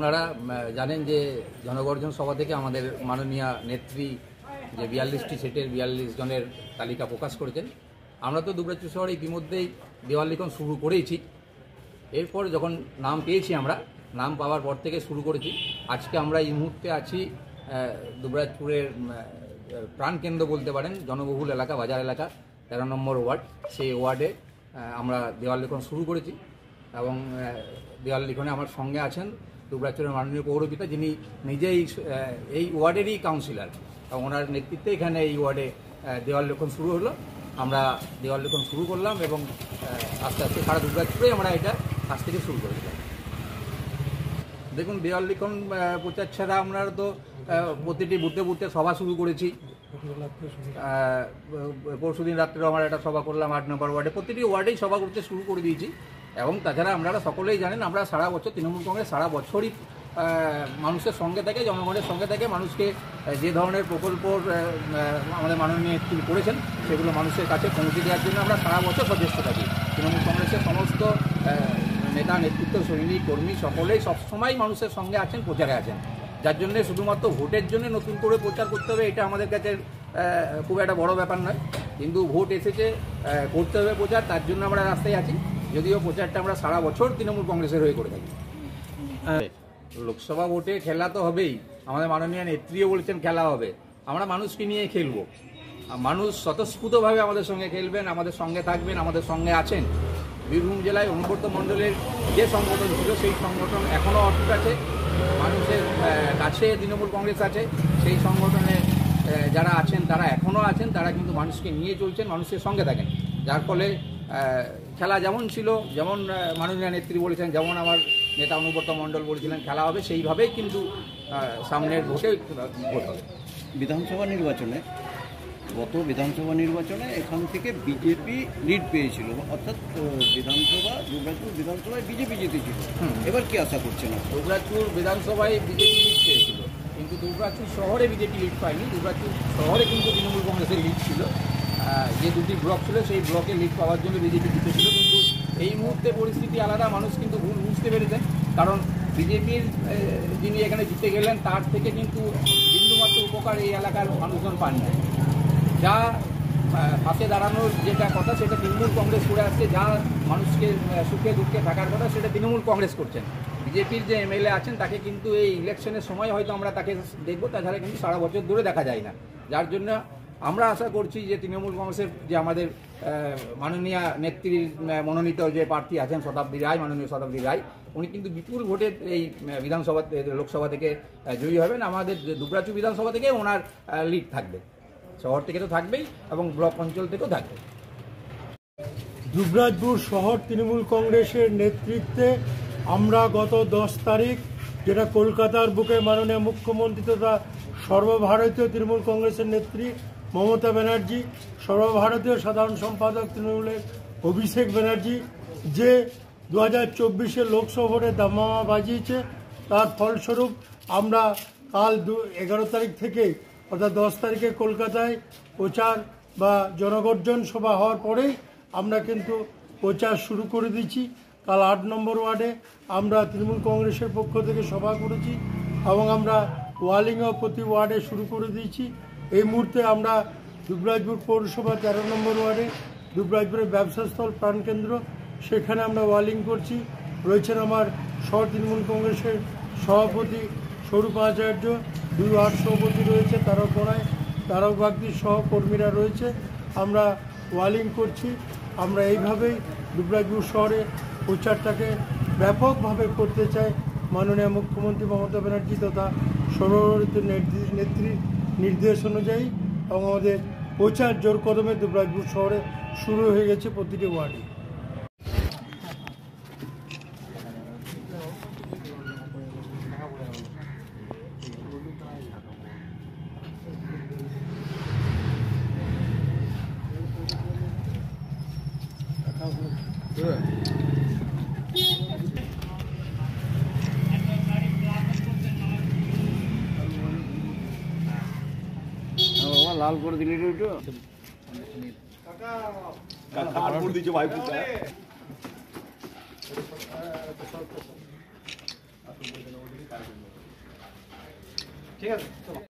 আপনারা জানেন যে জনগর্জন সভা থেকে আমাদের মাননীয় নেত্রী যে 42টি সেটের 42 জনের তালিকা প্রকাশ করেছেন। আমরা তো দুবরাজপুর শহরে ইতিমধ্যেই দেওয়াল লিখন শুরু করেইছি। এরপর যখন নাম পেয়েছি, আমরা নাম পাওয়ার পর থেকে শুরু করেছি। আজকে আমরা এই মুহূর্তে আছি দুবরাজপুরের প্রাণকেন্দ্র বলতে পারেন, জনবহুল এলাকা, বাজার এলাকা, 13 নম্বর ওয়ার্ড। সেই ওয়ার্ডে আমরা দেওয়াল লিখন শুরু করেছি এবং দেওয়াল লিখনে আমার সঙ্গে আছেন দুবরাজপুরের মাননীয় পৌরপিতা, যিনি নিজেই এই ওয়ার্ডেরই কাউন্সিলর, এবং ওনার নেতৃত্বে এখানে এই ওয়ার্ডে দেওয়াল লিখন শুরু হলো। আমরা দেওয়াল লিখন শুরু করলাম এবং আস্তে আস্তে সারা দুবরাজপুরে আমরা এটা আজ থেকে শুরু করেছিলাম। দেখুন, দেওয়াল লিখন প্রচার ছাড়া আমরা তো প্রতিটি বুথে বুথে সভা শুরু করেছি। পরশুদিন রাত্রেও আমরা একটা সভা করলাম 8 নম্বর ওয়ার্ডে। প্রতিটি ওয়ার্ডেই সভা করতে শুরু করে দিয়েছি। এবং তাছাড়া আপনারা সকলেই জানেন, আমরা সারা বছর তৃণমূল কংগ্রেস সারা বছরই মানুষের সঙ্গে থাকে, জনগণের সঙ্গে থাকে। মানুষকে যে ধরনের প্রকল্প আমাদের মাননীয় নেত্রী করেছেন সেগুলো মানুষের কাছে পৌঁছে দেওয়ার জন্য আমরা সারা বছর সচেষ্ট থাকি। তৃণমূল কংগ্রেসের সমস্ত নেতা, নেতৃত্ব, সৈনিক, কর্মী সকলেই সবসময় মানুষের সঙ্গে আছেন, প্রচারে আছেন। যার জন্য শুধুমাত্র ভোটের জন্য নতুন করে প্রচার করতে হবে, এটা আমাদের কাছে খুব একটা বড় ব্যাপার নয়। কিন্তু ভোট এসেছে, করতে হবে প্রচার, তার জন্য আমরা রাস্তায় আছি। যদিও প্রচারটা আমরা সারা বছর তৃণমূল কংগ্রেসের হয়ে করে থাকি। লোকসভা ভোটে খেলা তো হবেই, আমাদের মাননীয় নেত্রীও বলেছেন খেলা হবে। আমরা মানুষকে নিয়ে খেলবো। মানুষ স্বতঃস্ফূর্তভাবে আমাদের সঙ্গে খেলবেন, আমাদের সঙ্গে থাকবেন, আমাদের সঙ্গে আছেন। বীরভূম জেলায় অনুব্রত মণ্ডলের যে সংগঠন ছিল সেই সংগঠন এখনও অটুট আছে। মানুষের কাছে তৃণমূল কংগ্রেস আছে। সেই সংগঠনে যারা আছেন তারা এখনও আছেন, তারা কিন্তু মানুষকে নিয়ে চলছেন, মানুষের সঙ্গে থাকেন। যার ফলে খেলা যেমন ছিল, যেমন মাননীয় নেত্রী বলেছেন, যেমন আমার নেতা অনুব্রত মণ্ডল বলেছিলেন খেলা হবে, সেইভাবেই কিন্তু সামনের ভোটে ভোট হবে। বিধানসভা নির্বাচনে, গত বিধানসভা নির্বাচনে এখান থেকে বিজেপি লিড পেয়েছিল, অর্থাৎ দুবরাজপুর বিধানসভায় বিজেপি জিতেছিল। এবার কি আশা করছেন? দুবরাজপুর বিধানসভায় বিজেপি লিড পেয়েছিল, কিন্তু দুবরাজপুর শহরে বিজেপি লিড পায়নি। দুবরাজপুর শহরে কিন্তু তৃণমূল কংগ্রেসের লিড ছিল। যে দুটি ব্লক ছিল সেই ব্লকে লিড পাওয়ার জন্য বিজেপি জিতেছিল। কিন্তু এই মুহূর্তে পরিস্থিতি আলাদা, মানুষ কিন্তু ভুল বুঝতে পেরেছেন। কারণ বিজেপির যিনি এখানে জিতে গেলেন তার থেকে কিন্তু বিন্দুমাত্র উপকার এই এলাকার মানুষজন পান না। যা পাশে দাঁড়ানোর যেটা কথা সেটা তৃণমূল কংগ্রেস করে আসছে, যা মানুষকে সুখে দুঃখে থাকার কথা সেটা তৃণমূল কংগ্রেস করছেন। বিজেপির যে এমএলএ আছেন তাকে কিন্তু এই ইলেকশনের সময় হয়তো আমরা তাকে দেখবো, তাছাড়া কিন্তু সারা বছর ধরে দেখা যায় না। যার জন্য আমরা আশা করছি যে তৃণমূল কংগ্রেসের যে আমাদের মাননীয় নেত্রীর মনোনীত যে প্রার্থী আছেন শতাব্দী রায়, মাননীয় শতাব্দী রায়, উনি কিন্তু বিপুল ভোটে এই বিধানসভা লোকসভা থেকে জয়ী হবেন। আমাদের দুবরাজপুর বিধানসভা থেকে ওনার লিড থাকবে, শহর থেকে তো থাকবেই এবং ব্লক অঞ্চল থেকেও থাকবে। দুবরাজপুর শহর তৃণমূল কংগ্রেসের নেতৃত্বে আমরা গত 10 তারিখ, যেটা কলকাতার বুকে মাননীয় মুখ্যমন্ত্রী তথা সর্বভারতীয় তৃণমূল কংগ্রেসের নেত্রী মমতা ব্যানার্জি, সর্বভারতীয় সাধারণ সম্পাদক তৃণমূলের অভিষেক ব্যানার্জি যে 2024 লোকসভা ভোটে দামামা বাজিয়েছে, তার ফলস্বরূপ আমরা কাল 11 তারিখ থেকে অর্থাৎ 10 তারিখে কলকাতায় প্রচার বা জনগর্জন সভা হওয়ার পরেই আমরা কিন্তু প্রচার শুরু করে দিচ্ছি। কাল 8 নম্বর ওয়ার্ডে আমরা তৃণমূল কংগ্রেসের পক্ষ থেকে সভা করেছি এবং আমরা ওয়ালিংও প্রতি ওয়ার্ডে শুরু করে দিয়েছি। এই মুহূর্তে আমরা দুবরাজপুর পৌরসভা 13 নম্বর ওয়ার্ডে দুবরাজপুরের ব্যবসাস্থল প্রাণকেন্দ্র, সেখানে আমরা ওয়ালিং করছি। রয়েছেন আমার শহর তৃণমূল কংগ্রেসের সভাপতি স্বরূপ আচার্য, 2 ওয়ার্ড সভাপতি রয়েছে, তারাও বাগদি সহকর্মীরা রয়েছে। আমরা ওয়ালিং করছি। আমরা এইভাবেই দুবরাজপুর শহরে প্রচারটাকে ব্যাপকভাবে করতে চাই। মাননীয় মুখ্যমন্ত্রী মমতা ব্যানার্জি তথা সর্বভারতীয় নেত্রীর নির্দেশ অনুযায়ী, এবং আমাদের প্রচার জোর কদমে দুবরাজপুর শহরে শুরু হয়ে গেছে প্রতিটি ওয়ার্ডে। লাল করে দিলি ওইটা দিচ্ছে ভাই। ঠিক আছে চলো।